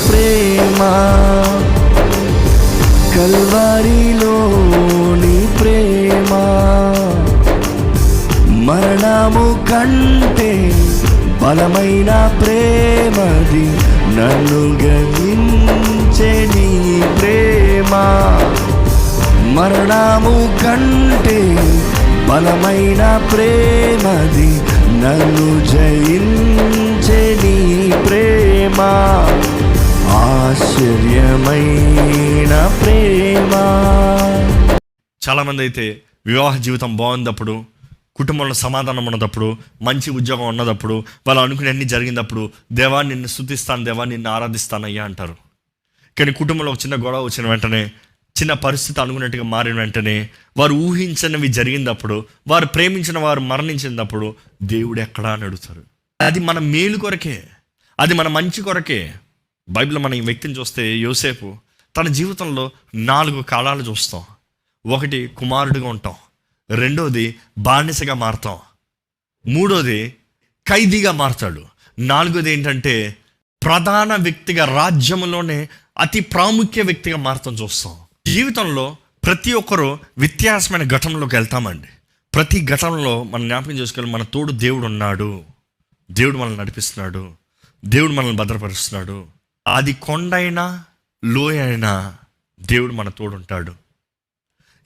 ప్రేమ, కల్వరిలోని ప్రేమ, మరణము కంటే బలమైన ప్రేమది, నన్ను గ్రహించే నీ ప్రేమ. మరణము కంటే బలమైన ప్రేమది, నన్ను జయించే నీ ప్రేమ. ఆశ్చర్యమైన ప్రేమ. చాలామంది అయితే వివాహ జీవితం బాగున్నప్పుడు, కుటుంబంలో సమాధానం ఉన్నదప్పుడు, మంచి ఉద్యోగం ఉన్నదప్పుడు, వాళ్ళు అనుకునే అన్ని జరిగినప్పుడు, దేవా నిన్ను స్తుతిస్తాను, దేవా నిన్ను ఆరాధిస్తానయ్యా అంటారు. కానీ కుటుంబంలో ఒక చిన్న గొడవ వచ్చిన వెంటనే, చిన్న పరిస్థితి అనుకున్నట్టుగా మారిన వెంటనే, వారు ఊహించినవి జరిగినప్పుడు, వారు ప్రేమించిన వారు మరణించినప్పుడు, దేవుడు ఎక్కడా అని అడుగుతారు. అది మన మేలు కొరకే, అది మన మంచి కొరకే. బైబిల్లో మనం ఈ వ్యక్తిని చూస్తే, యోసేపు తన జీవితంలో 4 కాలాలు చూస్తాం. 1 కుమారుడిగా ఉంటాం, 2 బానిసగా మారుతాం, 3 ఖైదీగా మారుతాడు, 4 ఏంటంటే ప్రధాన వ్యక్తిగా, రాజ్యంలోనే అతి ప్రాముఖ్య వ్యక్తిగా మారుతాం చూస్తాం. జీవితంలో ప్రతి ఒక్కరూ వ్యత్యాసమైన ఘటనలోకి వెళ్తామండి. ప్రతి ఘటనలో మనం జ్ఞాపకం చేసుకోవాలి, మన తోడు దేవుడు ఉన్నాడు, దేవుడు మనల్ని నడిపిస్తున్నాడు, దేవుడు మనల్ని భద్రపరుస్తున్నాడు. అది కొండైనా లోయ అయినా దేవుడు మన తోడు ఉంటాడు.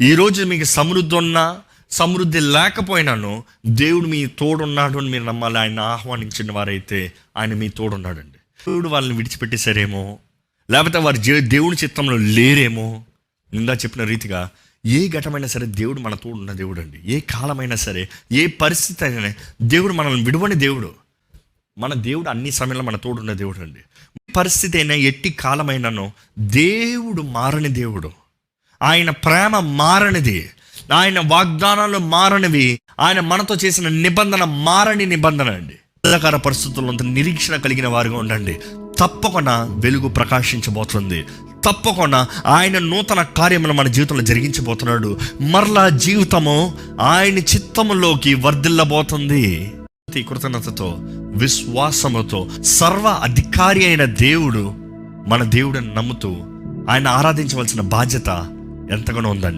ఈరోజు మీకు సమృద్ధి ఉన్నా సమృద్ధి లేకపోయినాను దేవుడు మీ తోడున్నాడు అని మీరు నమ్మాలి. ఆయన ఆహ్వానించిన వారైతే ఆయన మీ తోడున్నాడండి. దేవుడు వాళ్ళని విడిచిపెట్టేశారేమో, లేకపోతే వారు దేవుని చిత్తంలో లేరేమో. ఇందా చెప్పిన రీతిగా ఏ ఘటమైనా సరే దేవుడు మన తోడున్న దేవుడు అండి. ఏ కాలమైనా సరే, ఏ పరిస్థితి అయినా దేవుడు మనల్ని విడువని దేవుడు. మన దేవుడు అన్ని సమయంలో మన తోడున్న దేవుడు అండి. పరిస్థితి అయినా, ఎట్టి కాలమైనానో దేవుడు మారని దేవుడు. ఆయన ప్రేమ మారనిది, ఆయన వాగ్దానాలు మారనివి, ఆయన మనతో చేసిన నిబంధన మారని నిబంధన అండి. అంధకార పరిస్థితుల్లో నిరీక్షణ కలిగిన వారిగా ఉండండి. తప్పకుండా వెలుగు ప్రకాశించబోతుంది. తప్పకుండా ఆయన నూతన కార్యములు మన జీవితంలో జరిగించబోతున్నాడు. మరలా జీవితము ఆయన చిత్తములోకి వర్ధిల్లబోతుంది. కృతజ్ఞతతో, విశ్వాసముతో సర్వ అధికారి అయిన దేవుడు మన దేవుడిని నమ్ముతూ ఆయన ఆరాధించవలసిన బాధ్యత ఎంతగానో ఉందండి.